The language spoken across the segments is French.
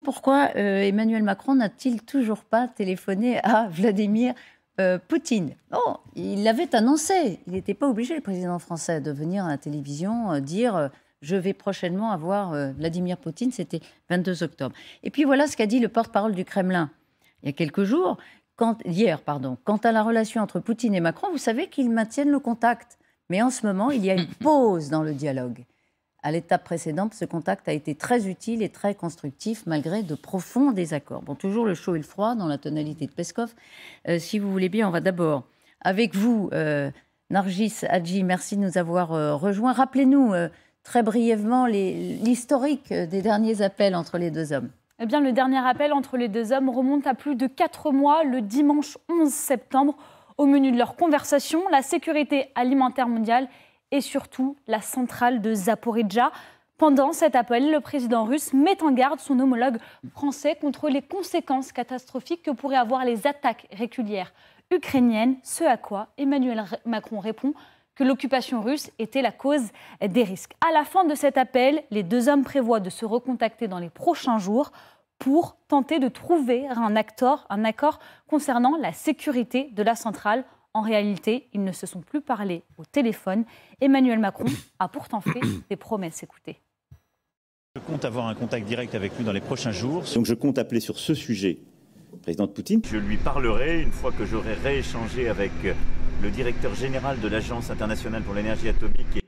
pourquoi Emmanuel Macron n'a-t-il toujours pas téléphoné à Vladimir Poutine? Oh, il l'avait annoncé. Il n'était pas obligé, le président français, de venir à la télévision dire je vais prochainement avoir Vladimir Poutine. C'était 22 octobre. Et puis voilà ce qu'a dit le porte-parole du Kremlin il y a quelques jours, hier. Quant à la relation entre Poutine et Macron, vous savez qu'ils maintiennent le contact. Mais en ce moment, il y a une pause dans le dialogue. À l'étape précédente, ce contact a été très utile et très constructif, malgré de profonds désaccords. Bon, toujours le chaud et le froid dans la tonalité de Peskov. Si vous voulez bien, on va d'abord, avec vous, Nargis Hadji, merci de nous avoir rejoints. Rappelez-nous très brièvement l'historique des derniers appels entre les deux hommes. Eh bien, le dernier appel entre les deux hommes remonte à plus de 4 mois, le dimanche 11 septembre. Au menu de leur conversation, la sécurité alimentaire mondiale et surtout la centrale de Zaporijjia. Pendant cet appel, le président russe met en garde son homologue français contre les conséquences catastrophiques que pourraient avoir les attaques régulières ukrainiennes, ce à quoi Emmanuel Macron répond que l'occupation russe était la cause des risques. À la fin de cet appel, les deux hommes prévoient de se recontacter dans les prochains jours pour tenter de trouver un accord concernant la sécurité de la centrale. En réalité, ils ne se sont plus parlé au téléphone. Emmanuel Macron a pourtant fait des promesses. Écoutez. Je compte avoir un contact direct avec lui dans les prochains jours. Donc je compte appeler sur ce sujet le président Poutine. Je lui parlerai une fois que j'aurai rééchangé avec le directeur général de l'Agence internationale pour l'énergie atomique.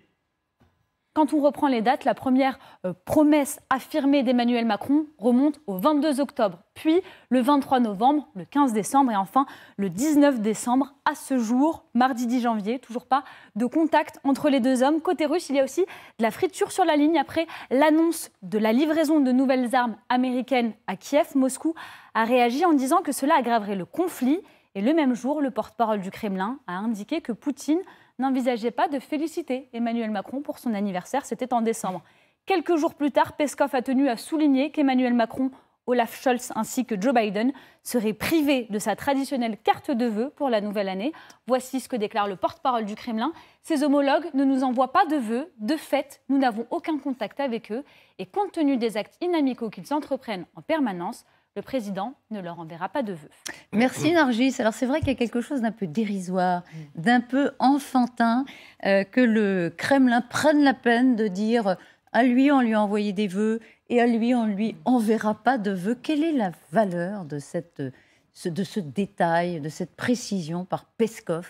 Quand on reprend les dates, la première promesse affirmée d'Emmanuel Macron remonte au 22 octobre, puis le 23 novembre, le 15 décembre et enfin le 19 décembre. À ce jour, mardi 10 janvier, toujours pas de contact entre les deux hommes. Côté russe, il y a aussi de la friture sur la ligne après l'annonce de la livraison de nouvelles armes américaines à Kiev. Moscou a réagi en disant que cela aggraverait le conflit. Et le même jour, le porte-parole du Kremlin a indiqué que Poutine n'envisageait pas de féliciter Emmanuel Macron pour son anniversaire, c'était en décembre. Quelques jours plus tard, Peskov a tenu à souligner qu'Emmanuel Macron, Olaf Scholz ainsi que Joe Biden seraient privés de sa traditionnelle carte de vœux pour la nouvelle année. Voici ce que déclare le porte-parole du Kremlin. Ces homologues ne nous envoient pas de vœux. De fait, nous n'avons aucun contact avec eux. Et compte tenu des actes inamicaux qu'ils entreprennent en permanence, le président ne leur enverra pas de vœux. Merci Nargis. Alors c'est vrai qu'il y a quelque chose d'un peu dérisoire, d'un peu enfantin, que le Kremlin prenne la peine de dire à lui on lui a envoyé des vœux et à lui on ne lui enverra pas de vœux. Quelle est la valeur de ce détail, de cette précision par Peskov?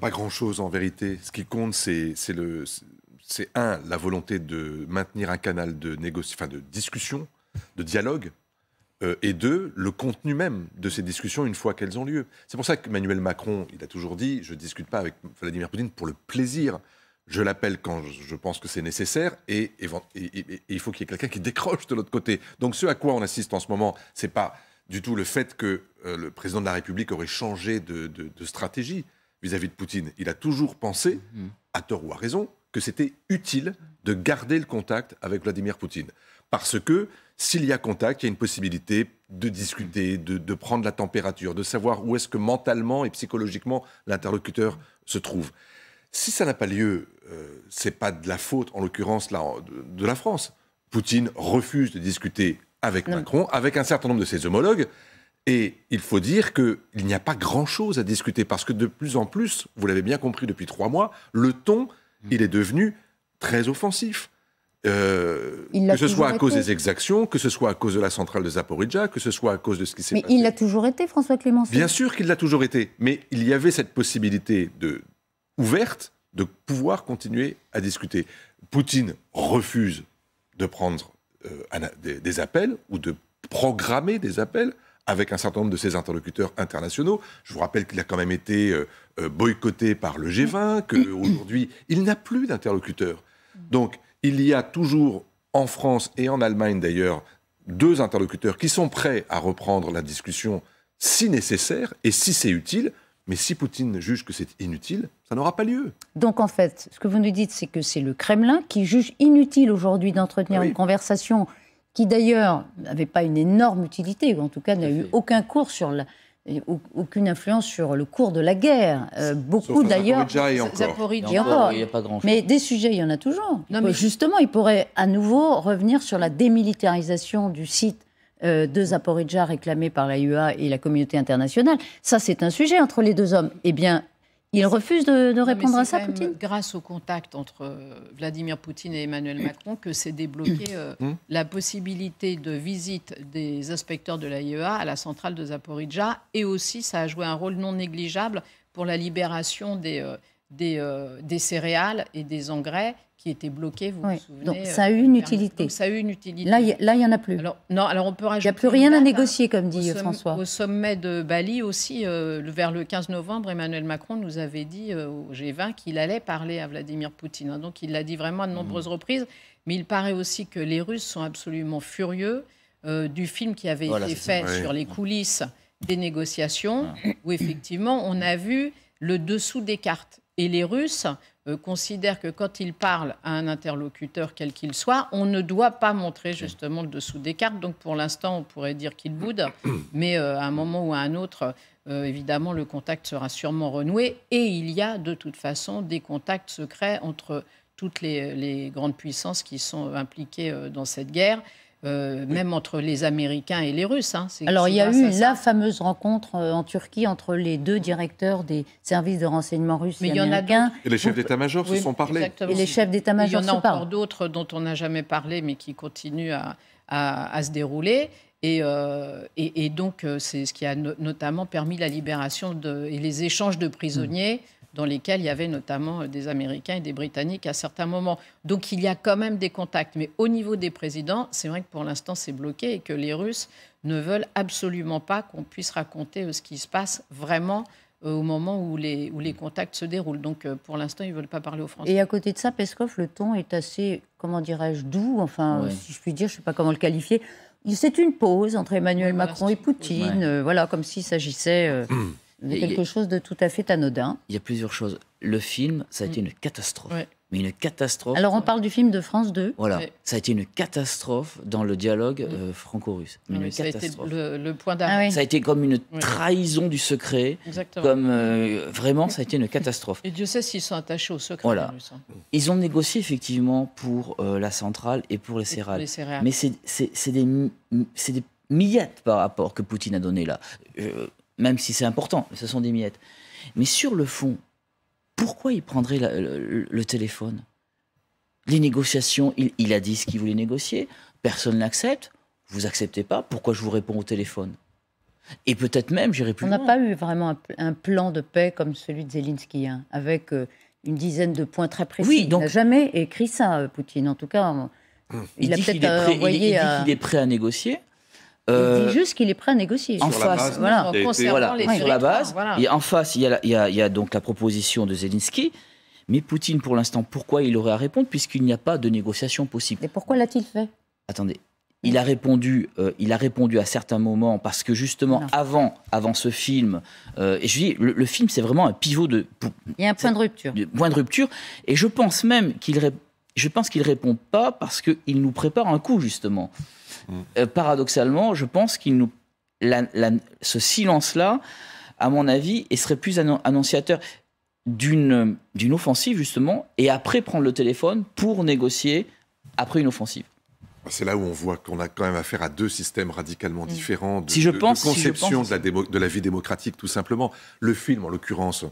Pas grand-chose en vérité. Ce qui compte, c'est la volonté de maintenir un canal de discussion, de dialogue. Et deux, le contenu même de ces discussions une fois qu'elles ont lieu. C'est pour ça qu'Emmanuel Macron, il a toujours dit « je ne discute pas avec Vladimir Poutine pour le plaisir. Je l'appelle quand je pense que c'est nécessaire et il faut qu'il y ait quelqu'un qui décroche de l'autre côté. » Donc ce à quoi on assiste en ce moment, ce n'est pas du tout le fait que le président de la République aurait changé de stratégie vis-à-vis de Poutine. Il a toujours pensé, à tort ou à raison, que c'était utile de garder le contact avec Vladimir Poutine. Parce que s'il y a contact, il y a une possibilité de discuter, de prendre la température, de savoir où est-ce que mentalement et psychologiquement l'interlocuteur se trouve. Si ça n'a pas lieu, ce n'est pas de la faute, en l'occurrence là, de la France. Poutine refuse de discuter avec Macron, avec un certain nombre de ses homologues, et il faut dire qu'il n'y a pas grand-chose à discuter, parce que de plus en plus, vous l'avez bien compris depuis 3 mois, le ton, il est devenu très offensif. Que ce soit à cause des exactions, que ce soit à cause de la centrale de Zaporijjia, que ce soit à cause de ce qui s'est passé. Mais il l'a toujours été, François Clémenceau. Bien sûr qu'il l'a toujours été, mais il y avait cette possibilité ouverte de pouvoir continuer à discuter. Poutine refuse de prendre des appels ou de programmer des appels avec un certain nombre de ses interlocuteurs internationaux. Je vous rappelle qu'il a quand même été boycotté par le G20, qu'aujourd'hui, il n'a plus d'interlocuteurs. Donc, il y a toujours, en France et en Allemagne d'ailleurs, 2 interlocuteurs qui sont prêts à reprendre la discussion si nécessaire et si c'est utile. Mais si Poutine juge que c'est inutile, ça n'aura pas lieu. Donc en fait, ce que vous nous dites, c'est que c'est le Kremlin qui juge inutile aujourd'hui d'entretenir une conversation qui d'ailleurs n'avait pas une énorme utilité, ou en tout cas n'a eu aucun cours sur aucune influence sur le cours de la guerre. Beaucoup Sauf à d'ailleurs. Zaporijjia et encore. Et encore. Il n'y a pas grand-chose. Mais des sujets, il y en a toujours. mais- Justement, il pourrait à nouveau revenir sur la démilitarisation du site de Zaporijjia réclamé par l'AIEA et la communauté internationale. Ça, c'est un sujet entre les deux hommes. Eh bien, il refuse de répondre à ça, Poutine. Grâce au contact entre Vladimir Poutine et Emmanuel Macron que s'est débloqué la possibilité de visite des inspecteurs de l'AIEA à la centrale de Zaporijjia. Et aussi, ça a joué un rôle non négligeable pour la libération des céréales et des engrais qui étaient bloqués, vous vous souvenez. Donc, ça a eu une utilité. Donc, ça a eu une utilité. Là, il n'y en a plus. Alors on peut Il rajouter. n'y a plus rien à une date, négocier, comme dit François. Au sommet de Bali aussi, vers le 15 novembre, Emmanuel Macron nous avait dit au G20 qu'il allait parler à Vladimir Poutine. Hein. Donc il l'a dit vraiment à de nombreuses reprises. Mais il paraît aussi que les Russes sont absolument furieux du film qui avait été fait sur les coulisses des négociations, où effectivement on a vu le dessous des cartes. Et les Russes considèrent que quand ils parlent à un interlocuteur, quel qu'il soit, on ne doit pas montrer justement le dessous des cartes. Donc pour l'instant, on pourrait dire qu'ils boudent, mais à un moment ou à un autre, évidemment, le contact sera sûrement renoué. Et il y a de toute façon des contacts secrets entre toutes les grandes puissances qui sont impliquées dans cette guerre. Même entre les Américains et les Russes. Hein. Alors, il y a eu la fameuse rencontre en Turquie entre les deux directeurs des services de renseignement russes et américains. Et les chefs d'état-major se sont parlé. Exactement. Et les chefs d'état-major se parlent. Il y en a encore d'autres dont on n'a jamais parlé, mais qui continuent à se dérouler. Et donc, c'est ce qui a notamment permis la libération et les échanges de prisonniers dans lesquels il y avait notamment des Américains et des Britanniques à certains moments. Donc il y a quand même des contacts. Mais au niveau des présidents, c'est vrai que pour l'instant c'est bloqué et que les Russes ne veulent absolument pas qu'on puisse raconter ce qui se passe vraiment au moment où les contacts se déroulent. Donc pour l'instant, ils ne veulent pas parler aux Français. Et à côté de ça, Peskov, le ton est assez, comment dirais-je, doux, enfin, si je puis dire, je ne sais pas comment le qualifier. C'est une pause entre Emmanuel Macron et Poutine, voilà, comme s'il s'agissait... de quelque chose de tout à fait anodin. Il y a plusieurs choses. Le film, ça a été une catastrophe. Ouais. Mais une catastrophe. Alors, on parle du film de France 2. Voilà. Ouais. Ça a été une catastrophe dans le dialogue franco-russe. Une Ça a été catastrophe. le point d'arrêt. Ça a été comme une trahison du secret. Exactement. Comme, vraiment, ça a été une catastrophe. Et Dieu sait s'ils sont attachés au secret. Voilà. Les Russes, hein. Ils ont négocié effectivement pour la centrale et pour les céréales. Les céréales. Mais c'est des miettes par rapport que Poutine a donné là. Même si c'est important, ce sont des miettes. Mais sur le fond, pourquoi il prendrait le téléphone? Les négociations, il a dit ce qu'il voulait négocier, personne n'accepte, vous acceptez pas, pourquoi je vous réponds au téléphone? Et peut-être même, j'irai plus On loin. n'a pas eu vraiment un plan de paix comme celui de Zelensky, hein, avec une dizaine de points très précis. Oui, donc- Il n'a jamais écrit ça, Poutine. En tout cas, il a dit qu'il peut-être est prêt- envoyé il dit à... qu'il est prêt à négocier. Il dit juste qu'il est prêt à négocier. En Sur la face, base voilà. des- Concernant Voilà, les sur la territoires, base. voilà. Et en face, il y a donc la proposition de Zelensky. Mais Poutine, pour l'instant, pourquoi il aurait à répondre puisqu'il n'y a pas de négociation possible? Et pourquoi l'a-t-il fait? Attendez. Il a répondu à certains moments parce que justement, Non. avant ce film, et je dis, le film, c'est vraiment un pivot Il y a un point de rupture. point de rupture. Et je pense même qu'il répond pas parce qu'il nous prépare un coup, justement. Paradoxalement, je pense qu'il nous... ce silence-là, à mon avis, il serait plus annonciateur d'une offensive, justement, et après prendre le téléphone pour négocier après une offensive. C'est là où on voit qu'on a quand même affaire à deux systèmes radicalement différents de, Si je de pense- conception de la vie démocratique, tout simplement. Le film, en l'occurrence,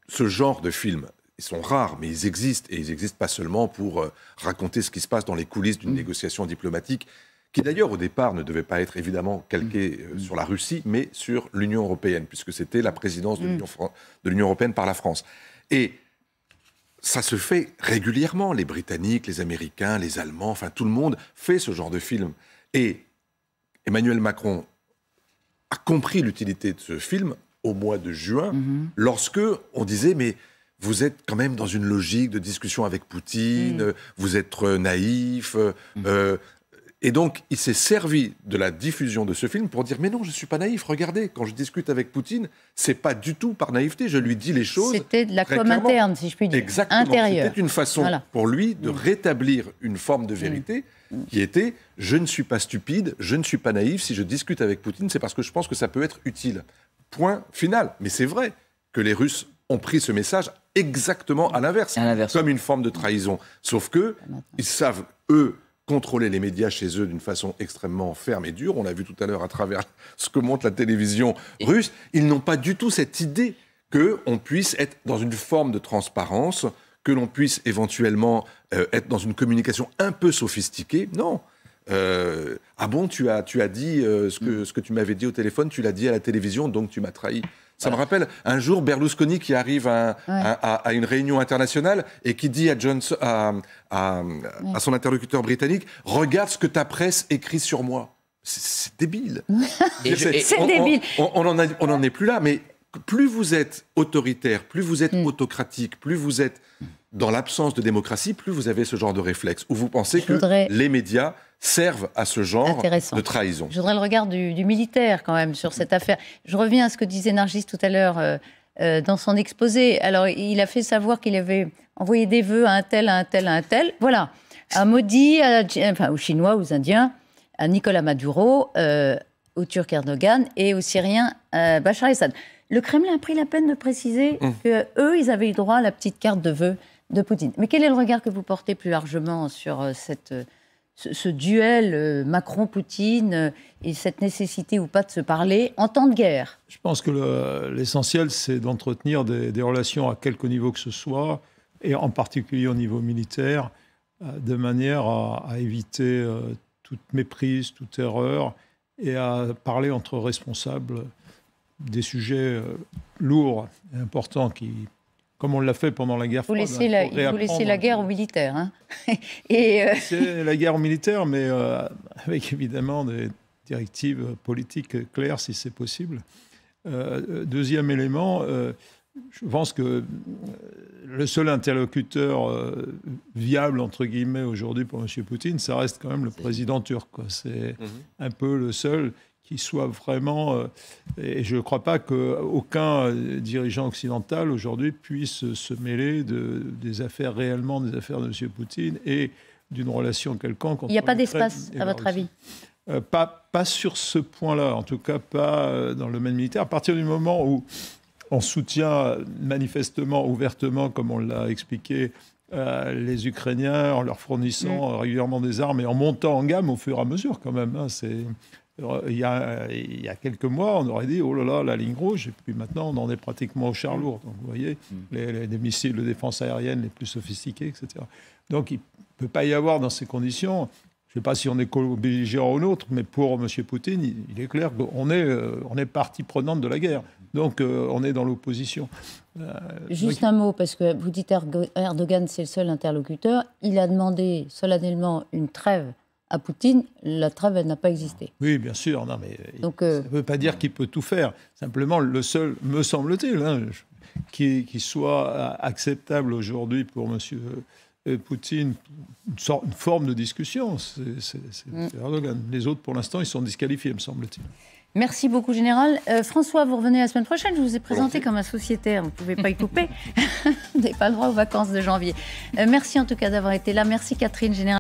ce genre de films, ils sont rares, mais ils existent. Et ils n'existent pas seulement pour raconter ce qui se passe dans les coulisses d'une négociation diplomatique, qui d'ailleurs, au départ, ne devait pas être évidemment calquée sur la Russie, mais sur l'Union européenne, puisque c'était la présidence de l'Union européenne par la France. Et ça se fait régulièrement. Les Britanniques, les Américains, les Allemands, enfin tout le monde fait ce genre de film. Et Emmanuel Macron a compris l'utilité de ce film au mois de juin, lorsque on disait mais vous êtes quand même dans une logique de discussion avec Poutine, vous êtes naïf. Et donc, il s'est servi de la diffusion de ce film pour dire « Mais non, je ne suis pas naïf, regardez, quand je discute avec Poutine, c'est pas du tout par naïveté, je lui dis les choses. » C'était de la com interne, si je puis dire. Exactement. Intérieure. C'était une façon pour lui de rétablir une forme de vérité qui était « Je ne suis pas stupide, je ne suis pas naïf, si je discute avec Poutine, c'est parce que je pense que ça peut être utile. » Point final. Mais c'est vrai que les Russes ont pris ce message exactement à l'inverse, comme une forme de trahison. Sauf que ils savent, eux, contrôler les médias chez eux d'une façon extrêmement ferme et dure. On l'a vu tout à l'heure à travers ce que montre la télévision russe. Ils n'ont pas du tout cette idée qu'on puisse être dans une forme de transparence, que l'on puisse éventuellement être dans une communication un peu sophistiquée. Non. Ah bon, tu as dit ce que tu m'avais dit au téléphone, tu l'as dit à la télévision, donc tu m'as trahi. Ça me rappelle un jour Berlusconi qui arrive à une réunion internationale et qui dit à son interlocuteur britannique « Regarde ce que ta presse écrit sur moi ». C'est débile. C'est débile. On n'en est plus là, mais plus vous êtes autoritaire, plus vous êtes autocratique, plus vous êtes dans l'absence de démocratie, plus vous avez ce genre de réflexe, où vous pensez que les médias servent à ce genre de trahison. Je voudrais le regard du militaire quand même sur cette affaire. Je reviens à ce que disait Nargis tout à l'heure dans son exposé. Alors, il a fait savoir qu'il avait envoyé des vœux à un tel, à un tel, à un tel. Voilà. Un maudit aux Chinois, aux Indiens, à Nicolas Maduro, au Turc Erdogan et aux Syriens Bachar el-Assad. Le Kremlin a pris la peine de préciser qu'eux, ils avaient eu droit à la petite carte de vœux de Poutine. Mais quel est le regard que vous portez plus largement sur ce duel Macron-Poutine et cette nécessité ou pas de se parler en temps de guerre? Je pense que l'essentiel, c'est d'entretenir des relations à quelque niveau que ce soit, et en particulier au niveau militaire, de manière à éviter toute méprise, toute erreur, et à parler entre responsables des sujets lourds et importants qui, comme on l'a fait pendant la guerre froide. Vous laissez la guerre aux militaires. Hein. C'est la guerre aux militaires, mais avec évidemment des directives politiques claires, si c'est possible. Deuxième élément, je pense que le seul interlocuteur viable, entre guillemets, aujourd'hui pour M. Poutine, ça reste quand même le président turc. C'est un peu le seul qui soit vraiment... et je ne crois pas qu'aucun dirigeant occidental aujourd'hui puisse se mêler des affaires réellement, des affaires de M. Poutine et d'une relation quelconque. Il n'y a pas d'espace, à votre avis? Pas sur ce point-là, en tout cas pas dans le domaine militaire. À partir du moment où on soutient manifestement, ouvertement, comme on l'a expliqué, les Ukrainiens en leur fournissant régulièrement des armes et en montant en gamme au fur et à mesure quand même. Hein, il y a quelques mois, on aurait dit « Oh là là, la ligne rouge », et puis maintenant, on en est pratiquement au char lourd. Donc, vous voyez, les missiles de défense aérienne les plus sophistiqués, etc. Donc, il ne peut pas y avoir dans ces conditions, je ne sais pas si on est co-belligérant ou l'autre, mais pour M. Poutine, il est clair qu'on est partie prenante de la guerre. Donc, on est dans l'opposition. Juste un mot, parce que vous dites Erdogan, c'est le seul interlocuteur. Il a demandé solennellement une trêve à Poutine. La trêve, elle n'a pas existé. Oui, bien sûr. Non, mais donc, ça ne veut pas dire qu'il peut tout faire. Simplement, le seul, me semble-t-il, hein, qui soit acceptable aujourd'hui pour M. Poutine, une forme de discussion, c'est Erdogan. Les autres, pour l'instant, ils sont disqualifiés, me semble-t-il. Merci beaucoup, Général. François, vous revenez la semaine prochaine. Je vous ai présenté comme un sociétaire. Vous ne pouvez pas y couper. Vous n'avez pas le droit aux vacances de janvier. Merci en tout cas d'avoir été là. Merci, Catherine, Général.